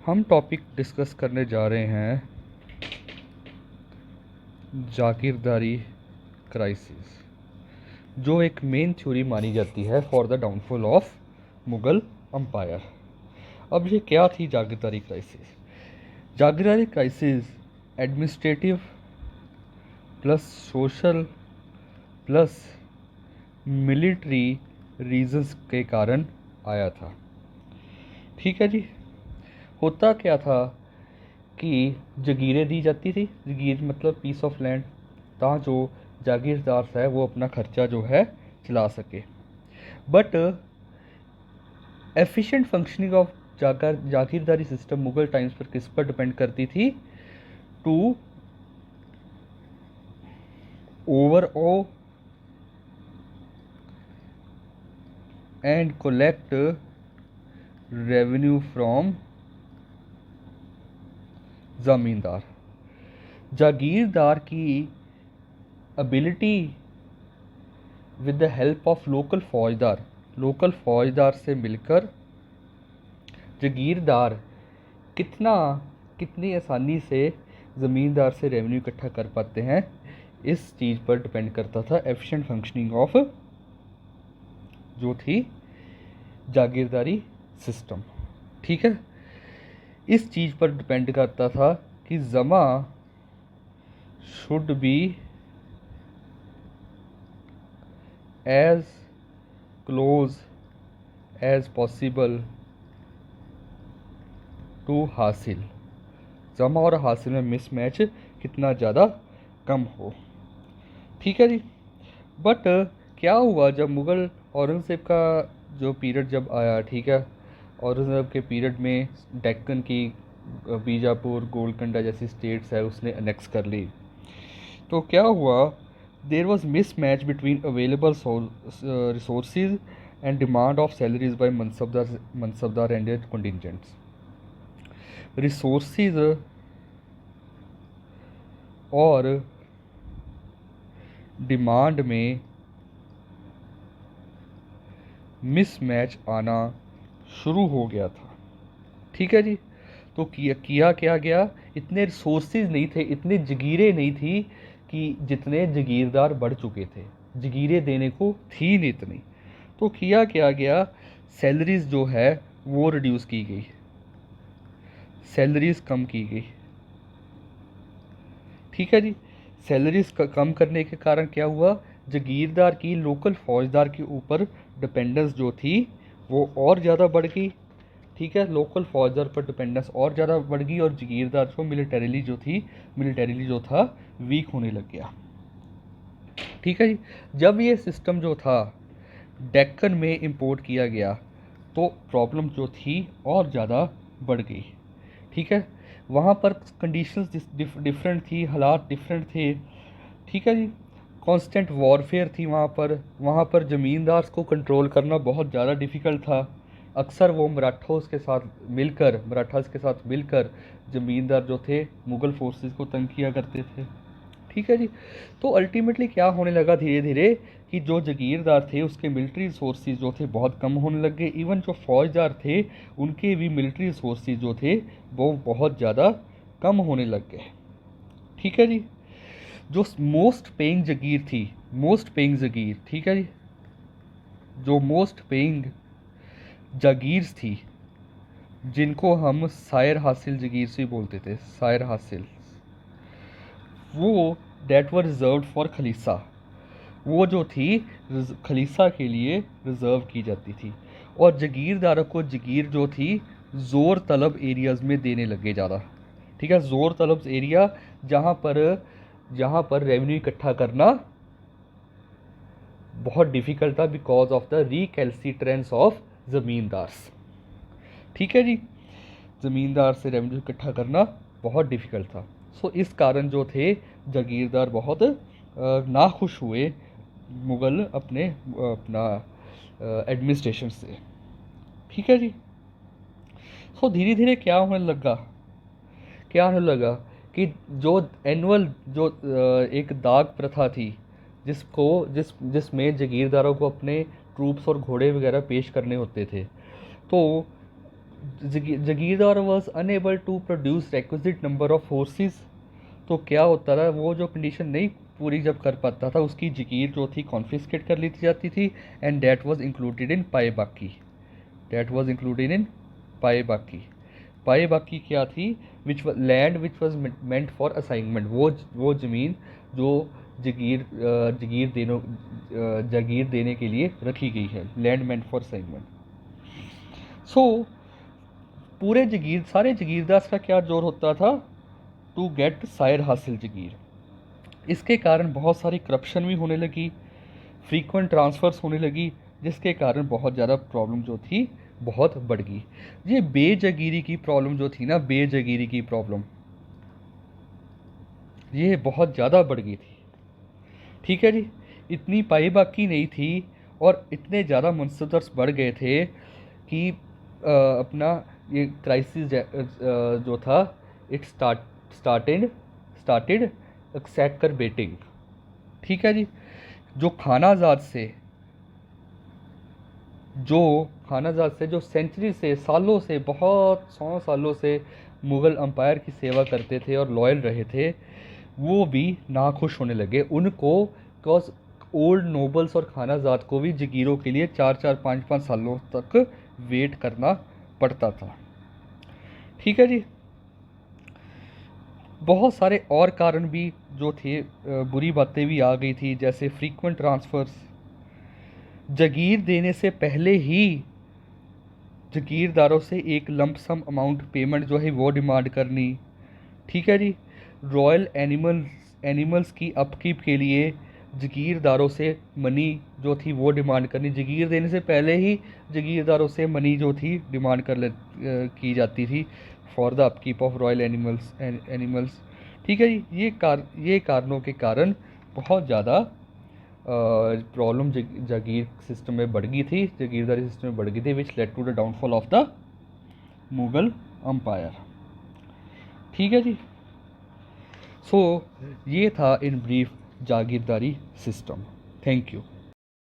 हम topic discuss करने जा रहे हैं जागीरदारी क्राइसिस, जो एक मेन थ्योरी मानी जाती है for the downfall of Mughal empire. अब ये क्या थी जागीरदारी क्राइसिस? जागीरदारी crisis administrative plus social plus military reasons के कारण आया था। ठीक है जी। होता क्या था कि जगीरें दी जाती थी। जगीर मतलब पीस ऑफ लैंड, ताकि जो जागीरदार है वो अपना खर्चा जो है चला सके। But efficient functioning of jagirdari system Mughal times पर किस पर डिपेंड करती थी? To overawe and collect revenue from zamindar. जागीरदार की ability with the help of local faujdar से मिलकर जागीरदार कितनी आसानी से ज़मींदार से रेवेन्यू इकट्ठा कर पाते हैं, इस चीज़ पर डिपेंड करता था एफिशिएंट फंक्शनिंग ऑफ जो थी जागीरदारी सिस्टम। ठीक है, इस चीज़ पर डिपेंड करता था कि जमा should be as close as possible to हासिल। जमा और हासिल में मिसमैच कितना ज़्यादा कम हो। ठीक है जी। बट क्या हुआ जब मुग़ल औरंगज़ेब का जो पीरियड जब आया, ठीक है, औरंगज़ेब के पीरियड में डेक्कन की बीजापुर गोलकुंडा जैसी स्टेट्स है उसने अनेक्स कर ली। तो क्या हुआ, there was mismatch between available resources and demand of salaries by mansabdar and contingents. Resources और डिमांड में मिसमैच आना शुरू हो गया था। ठीक है जी। तो किया क्या गया, इतने रिसोर्सेज नहीं थे, इतनी जगीरें नहीं थी कि जितने जगीरदार बढ़ चुके थे, जगीरें देने को थी नहीं इतनी। तो किया क्या गया, सैलरीज जो है वो रिड्यूस की गई, सैलरीज कम की गई। ठीक है जी। सैलरीज कम करने के कारण क्या हुआ, जगीरदार की लोकल फौजदार के ऊपर डिपेंडेंस जो थी वो और ज़्यादा बढ़ गई। ठीक है, लोकल फौजदार पर डिपेंडेंस और ज़्यादा बढ़ गई और जगीरदार को मिलिटरीली जो था वीक होने लग गया। ठीक है जी। जब ये सिस्टम जो था डेक्कन में इंपोर्ट किया गया तो प्रॉब्लम जो थी और ज़्यादा बढ़ गई। ठीक है, वहाँ पर कंडीशंस डिफरेंट थी, हालात डिफरेंट थे। ठीक है जी। कांस्टेंट वॉरफेयर थी वहाँ पर ज़मींदार को कंट्रोल करना बहुत ज़्यादा डिफ़िकल्ट था। अक्सर वो मराठास के साथ मिलकर ज़मींदार जो थे मुग़ल फोर्सेस को तंग किया करते थे। ठीक है जी। तो अल्टीमेटली क्या होने लगा धीरे धीरे कि जो जगीरदार थे उसके मिलिट्री रिसोर्सेज जो थे बहुत कम होने लग गए। इवन जो फौजदार थे उनके भी मिलिट्री रिसोर्सेज जो थे वो बहुत ज़्यादा कम होने लग गए। ठीक है जी। जो मोस्ट पेइंग जगीर, ठीक है जी, जो मोस्ट पेइंग जागीर्स थी जिनको हम सायर हासिल जगीर से बोलते थे, सायर हासिल, वो date were reserve for khalisa, वो जो थी खलीसा के लिए रिज़र्व की जाती थी। और जगीरदारों को जगीर जो थी ज़ोर तलब एरियाज़ में देने लगे ज़्यादा। ठीक है, ज़ोर तलब एरिया जहाँ पर रेवेन्यू इकट्ठा करना बहुत डिफ़िकल्ट था because of the recalcitrance of zamindars. ठीक है जी, ज़मींदार से रेवेन्यू इकट्ठा करना बहुत डिफ़िकल्ट था। सो इस कारण जो थे जागीरदार बहुत नाखुश हुए मुग़ल अपना एडमिनिस्ट्रेशन से। ठीक है जी। सो धीरे धीरे क्या होने लगा कि जो एनुअल जो एक दाग प्रथा थी जिसमें जगीरदारों को अपने ट्रूप्स और घोड़े वगैरह पेश करने होते थे, तो jagirdar was unable to produce requisite number of forces. तो क्या होता था, वो जो कंडीशन नहीं पूरी जब कर पाता था, उसकी जगीर जो थी कॉन्फिस्केट कर ली जाती थी, and that was included in पाए बाकी। दैट वाज इंक्लूडेड इन पाए बाकी। पाए बाकी क्या थी, which land which was meant for assignment, वो ज़मीन जो जागीर देने के लिए रखी गई है, लैंड मेंट फॉर असाइनमेंट। सो सारे जागीरदार का क्या जोर होता था, टू गेट सायर हासिल जागीर। इसके कारण बहुत सारी करप्शन भी होने लगी, फ्रीक्वेंट ट्रांसफ़र्स होने लगी, जिसके कारण बहुत ज़्यादा प्रॉब्लम जो थी बहुत बढ़ गई। ये बेजागीरी की प्रॉब्लम जो थी ना, बेजागीरी की प्रॉब्लम ये बहुत ज़्यादा बढ़ गई थी। ठीक है जी, इतनी पाई बाकी नहीं थी और इतने ज़्यादा मुंसदर्स बढ़ गए थे कि अपना ये क्राइसिस जो था, इट स्टार्टेड एक्सैकरबेटिंग। ठीक है जी, जो खानाजाद से जो सेंचुरी से, सालों से, बहुत 100 सालों से मुग़ल अम्पायर की सेवा करते थे और लॉयल रहे थे, वो भी नाखुश होने लगे उनको, बिकॉज ओल्ड नोबल्स और खानाजाद को भी जगीरों के लिए 4-4, 5-5 सालों तक वेट करना पड़ता था। ठीक है जी, बहुत सारे और कारण भी जो थे, बुरी बातें भी आ गई थी, जैसे फ्रीक्वेंट ट्रांसफ़र्स। जागीर देने से पहले ही जागीरदारों से एक लंप सम अमाउंट पेमेंट जो है वो डिमांड करनी। ठीक है जी, रॉयल एनिमल्स की अपकीप के लिए जागीरदारों से मनी जो थी वो डिमांड करनी। जागीर देने से पहले ही जागीरदारों से मनी जो थी डिमांड की जाती थी for the upkeep of royal animals. ठीक है जी, ये कारणों के कारण बहुत ज़्यादा प्रॉब्लम जागीर सिस्टम में बढ़ गई थी, जागीरदारी सिस्टम में बढ़ गई थी, which led to the downfall of the Mughal empire. ठीक है जी, सो ये था in brief jagirdari system. Thank you.